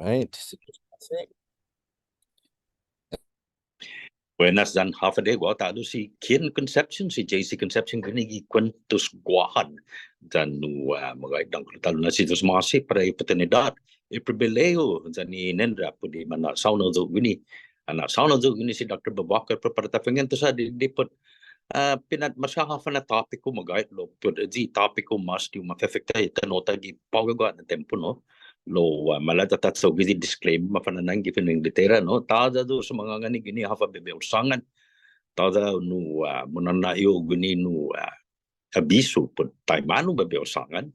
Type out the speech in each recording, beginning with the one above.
Right. Buenas dan hafade gua tado si Kin Conception si JC Conception kini Kuentos Guåhan dan Manggai'idåt talo na si masi para oportunidad pribileo dan ni nendra pudi mana sauna zo gini anak sauna zo gini si Dr. Babakar para tafangan to sa di put pinat masyahafan na topic ko Manggai'idåt put di topic ko mas di mafefekta itanota gi pagawa na tempo no lo malata so gizi disclaim mafananang given ng litera no taza do sa mga ngani gini hafa bebe usangan taza no munanayo gini no abiso pud taymano bebe usangan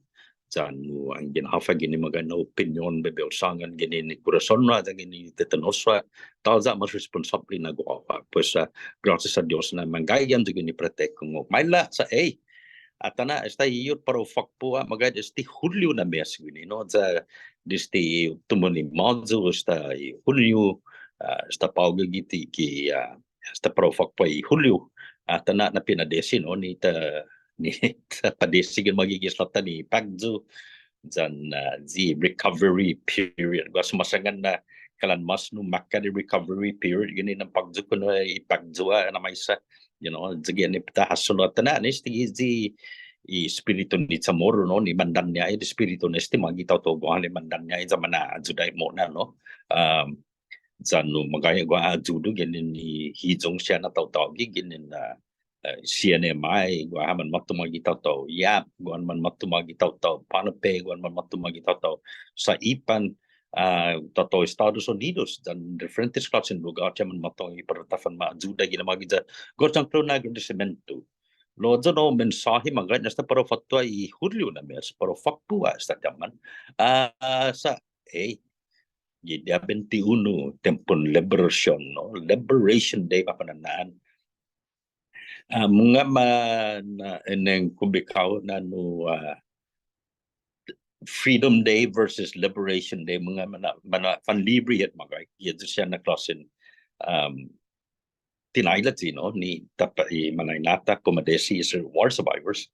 jan no ang ginhafa gini magana opinion bebe usangan gini ni corazon na gini tetanoswa taza mas responsable na go pues gracias a Dios na manggayan gini protect ko maila sa atana esta iyot para fakpo magad esti Julio na mes gini no sa disti tumoni mazo esta Julio esta pauga giti ki esta para fakpo Julio atana na pinadesi no ni ta padesi gin magigislatan ni pagzo jan the recovery period was masangan na kalan mas no makka di recovery period gini ng pagzo ko no ipagzo na may sa again ni pita hasulot na ni sti espiritu ni Chamoru no ni mandan niya espiritu ni sti magitaw to go ni mandan niya sa mana judai mo na no no magaya go ajudo ginin ni hijong siya na taw ginin na CNMI go man matumagitaw to go man matumagitaw to panape go man matumagitaw to sa ipan tato Estados Unidos dan diferentes klasen lugar man matong iparatafan ma ajuda ginamagi sa gotang pro nagdescimento lo no mensahe magad nasta para fatwa Julio na mes para faktua sa jaman sa dia 21 tempon liberation no liberation day papananaan mga eneng kubikaw na no Freedom Day versus Liberation Day mga mana panlibre at magay yun siya na klasen tinailat ni Manay kumadesi is war survivors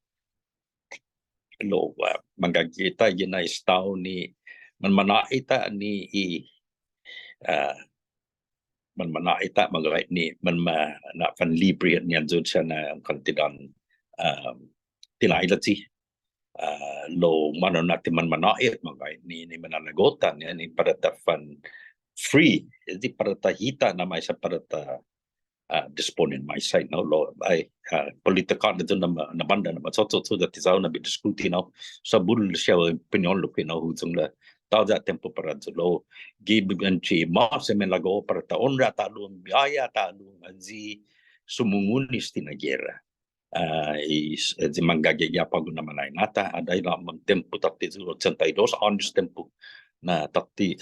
lo magagita yun na istaw ni manmanaita ni manmanaita magay ni na panlibre at niyan siya na kantidan tinailat lo mano natin manait magay ni mananagotan ni para ta fan free di para ta hita na may sa para ta disponin my side no lo ay politika dito na banda na so that is na bidiskuti no sa bul siya opinion lo kino hutong la tawda tempo para lo gibigan chi mas men lago para ta onra ta lo biaya ta lo anzi sumungunis tinagera di manggagaya pag naman ay nata aday lamang tempo 82 anos tempo na tati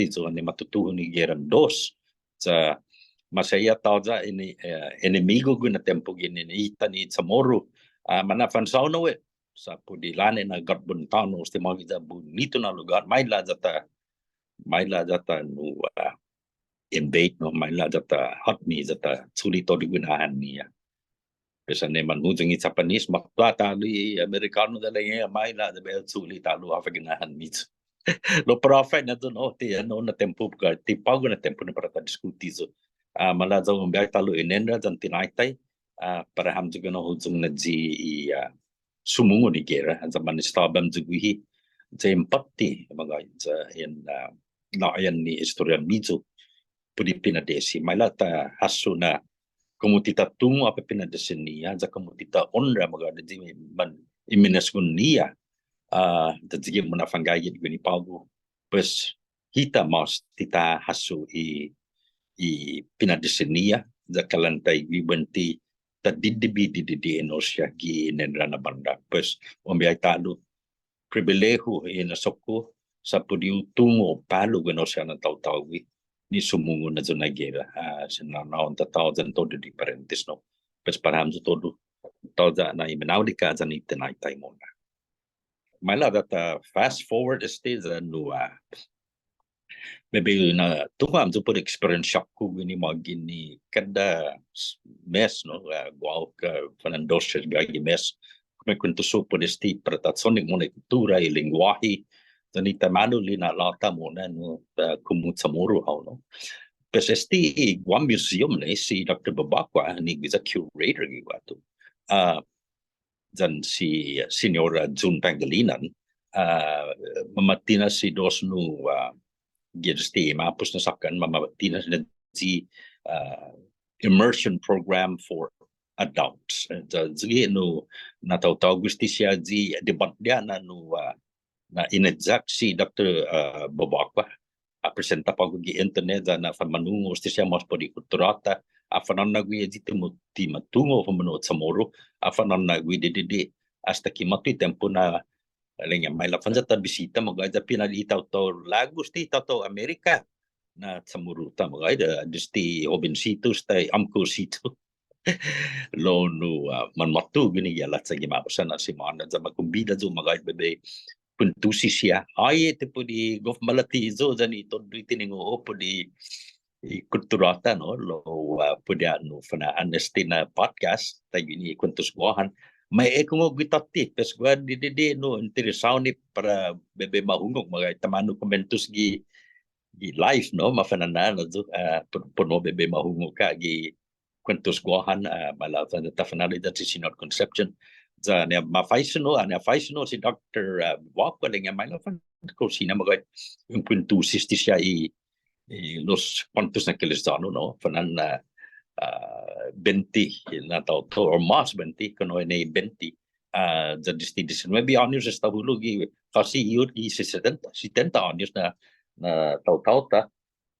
so ni matutuhan ni geran dos sa masaya tawza ini enemigo guna tempo gini ni tani Chamoru manafan sauno sa pudilane na garbuntano sti magida bonito na lugar may la jata no invade no may la jata hot me jata sulito di gunahan niya Pesa neman hujung i Japanese makta tali Amerikano dalay may la de bel suli talo afaginahan mit. Lo profit na doon ti ano na tempo ka ti pago na tempo na para ta diskuti so. Mala daw ang biyak talo inendra dan tinaitay para ham juga no hujung na ji sumungo ni gera ang zaman stabam juguhi sa empati mga sa in naayan ni historian mizo pudi pinadesi mala ta haso na komutita tungo apa pinadasin niya sa komutita onra magada di man iminas kun niya tadzigi muna fanggayit guni pago pues hita mas tita hasu i pinadasin niya sa kalantay wibanti tadidibi enosya gi nenra na banda pues umbiyay talo pribileho inasoko sa pudiu tungo palo ganosya ng taw-tawi ni sumungo na zo nagera sinanaon ta thousand todo diferentes no pues paraham zo todo tawza na imenaudi ka za ni tinay mo na mala that fast forward stage no maybe na tuwam zo por experience shock ko gini magini kada mes no wow ka fanandos siya gagi mes may kwento so por esti pratasonik mo na kultura i lingwahe Jadi tamanu lina lata muna no kumut samuru hau no. PSST Guam Museum ne si Dr. Babakwa ni bisa curator gi watu. Dan si Senior Jun Pangilinan mamatina si dos nu gisti mapus na sakan mamatina si immersion program for adults. Jadi nu nataw gusti siya di debat dia na nu na inexact si Dr. Babakwa presenta pag internet na famanungo siya mas podi kulturata afanan nagwi di matungo famano samoro afanan nagwi di hasta kimatu tempo na alenya may lafanza ta bisita magaja pinalitaw to lagos ti to Amerika na samoro ta magaja disti obensitos tay amko sito lo no manmatu gini yalat sa gimapasan na si mana za makumbida zo magaja bebe puntusi siya ay tipo di gof malati zo zani to tiningo po di kulturata no lo pudi ano fana Anestina podcast tayo ni Kuentos Guåhan may ekungo gitati pes gua di no interesaw ni para bebe mahungog mga tamano komentos gi live no mafanana no puno bebe mahungog ka gi Kuentos Guåhan malavan ta fanali that is not conception za ne mafaisno si Dr. Wakwa dengan malavan ko sina mga yung puntusis ti siya los cuantos na kilistano no fanan 20 na tao to or mas 20 kuno ay 20 za disti 19 años sa tahulog kasi yun 70 años na tao ta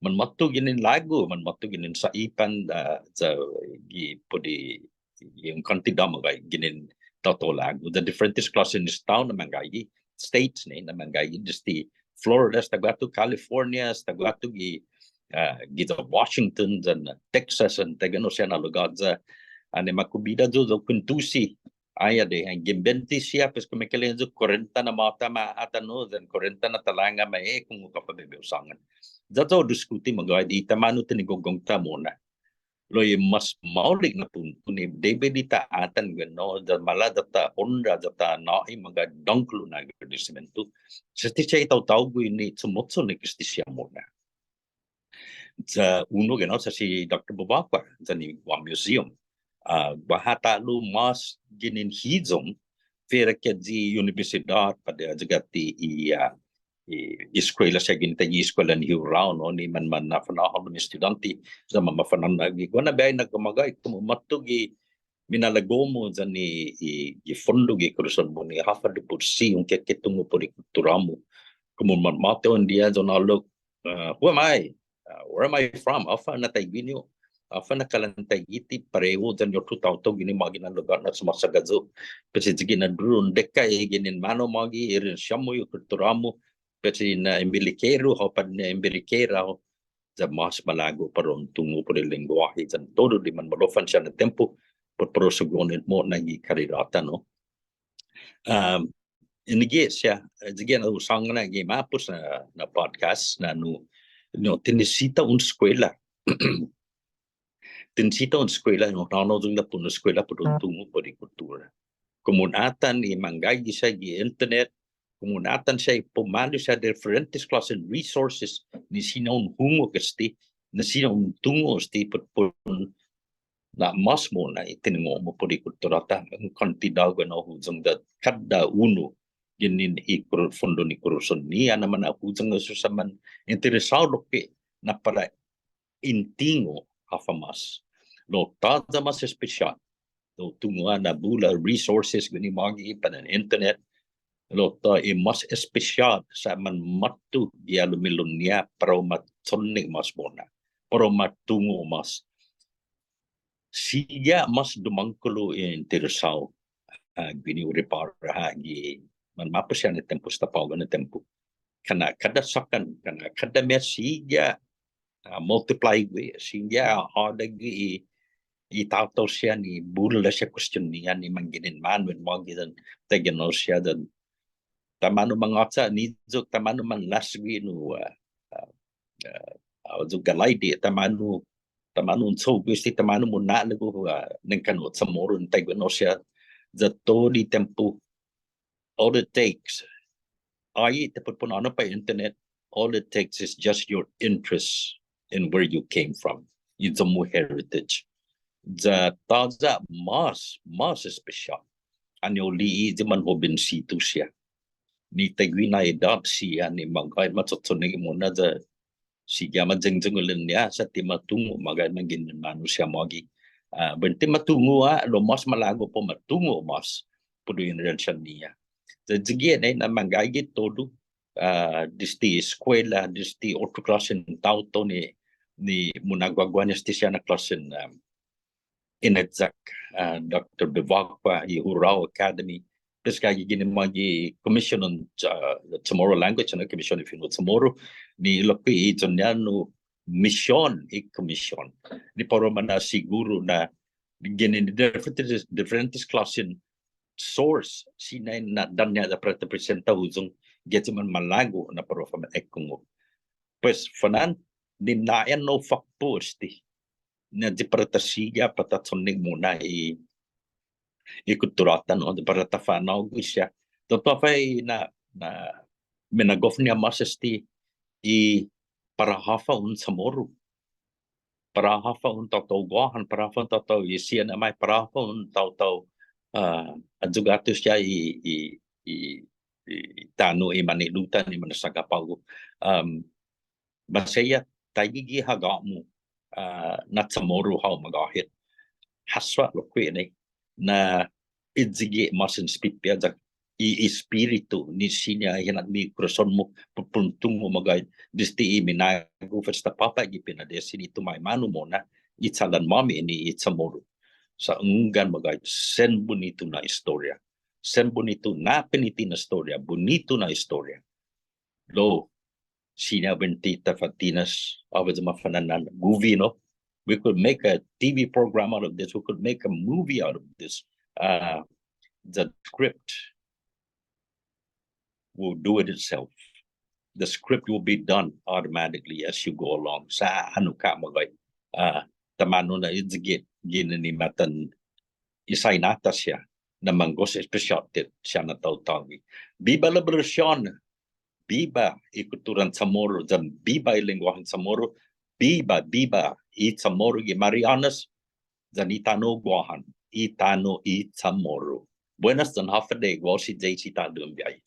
man matuginin lago man matuginin sa ipan sa pudi yung kantidad mga ginin tao lago the differentest class in this town na Manggai'idåt states na Manggai'idåt disti Florida, Stagwato, California, Stagwato, gito Washington, dan Texas, and Tegano siya na lugar sa makubida do kuntusi aya de ang gimbenti siya pes kumikalen do 40 na mata maatano dan 40 na talanga may kung kapabebeusangan. Dato diskuti magay di tamano tinigogong ta muna. Loy mas maulik na punto ni debe di taatan gano da mala data onda data na mga dongklo na agradecimento sa siya itaw-taw ko ini sumotso ni Kristi siya muna sa uno gano sa si Dr. Babakwa sa ni Guam Museum bahata lu mas ginin hizom fera ke di universidad pada jagati eskwela siya ginitay eskwela ni Huraw no ni man na fanahon ni estudyante sa mamafanan nagi ko na bay nagkamagay kumato gi minalagomo sa ni fondo gi kuruson mo ni hafa de porsi yung keketungo po ni kulturamo kumun mato dia zonalo who am I where am I from afa na taygino afa na kalantay iti pareho dan yo tutawto gini magi na lugar na sumasagazo kasi gina drone dekay ginin mano magi irin siamo yung kulturamo kasi na embilikero hopad na embilikera sa mas malago paron tungo po rin lingwahe sa todo di man malofan siya na tempo por prosugonin mo na karirata no inigi siya sige na usang na mapos na podcast na no tinisita un eskwela tinisita un eskwela no nanodong na po na eskwela po tungo po rin kultura kumunatan ni Manggai'idåt siya gi internet kumunatan siya pumalo siya differentes class and resources ni sinong hungo kasti na sinong tungo sti pun na mas mo na itinungo mo po di kulturata ang kantidad na hujang da kada uno ginin fondo ni kuruson niya naman na hujang na susaman interesado ke na para intingo hafamas no tada mas espesyal no tungo na bula resources gini magi pan internet Lota mas espesyal sa man matu dia lumilon niya para matsonig mas bona para matungo mas siya mas dumangkulo interesaw gini repara gi man mapasya na tempo sa tapaw na tempo kana kada sakan kana kada siya multiply we siya ada gi itataw siya ni bula siya question niya ni mangginin man when magidan tegano siya dan tamano mangatsa ni zok tamano man laswi no zok galaidi tamano so gusti tamano mo na lago ng kanot sa moron tayo no siya the todi tempo all it takes Ay, tapos po na pa internet, all it takes is just your interest in where you came from. It's a more heritage. The taza mas special. Ano li di man hobin situ siya. Ni Mina'Fatfat siya ni Manggai'idåt matutsunig mo na the siya majengjengulin niya sa timatungo magay magin manusia magi. Bente matungo lo mas malago po matungo mas pudo inrensyon niya. The jigyan ay na Manggai'idåt todo disti eskwela disti otro klasen tauto ni munagwagwanya siya na klasen inedzak Dr. Devakwa i Hurao Academy. Terus kaya gini magi commission on Chamorro language na commission of Fino Chamoru ni lopi ito niya no mission commission ni paro mana siguro na gini different klasen source sinay na dan niya da presenta huzong geti man malago na paro fa ekungo. Pues fanan din nayan no factors ti na di paratasiga patatsonig muna ikuturatan o di paratafanaw siya. Toto fay na minagof niya masesti parahafa un Chamoru. Parahafa un tau Guåhan, parahafa un tau isiya na may parahafa un tau adjugato siya tano manilutan ni manasagapaw. Basaya tayigi hagamu na Chamoru how magahit haswa lo ni na idzigi masin spipia da espiritu ni sinya hinat mi kroson mo pupuntung mo magay disti minago first papa gipina de sinito may manu mo na itsalan mami ni Chamoru sa ungan magay sen bonito na istorya sen bonito na piniti na istorya bonito na istorya lo sinya bentita fatinas of the mafananan movie no. We could make a TV program out of this. We could make a movie out of this. The script will do it itself. The script will be done automatically as you go along. Sa ano ka magay tamano na idzigit ginani matan isay nata siya na manggos espesyal siya na tawtawi. Biba la version. Biba ikuturan Chamoru. Jan biba ilingwahan Chamoru. Biba Chamoru gi Marianas zanitano Guåhan itano Chamoru. Buenas dan hafa de gwasi jay si ta dumbiay.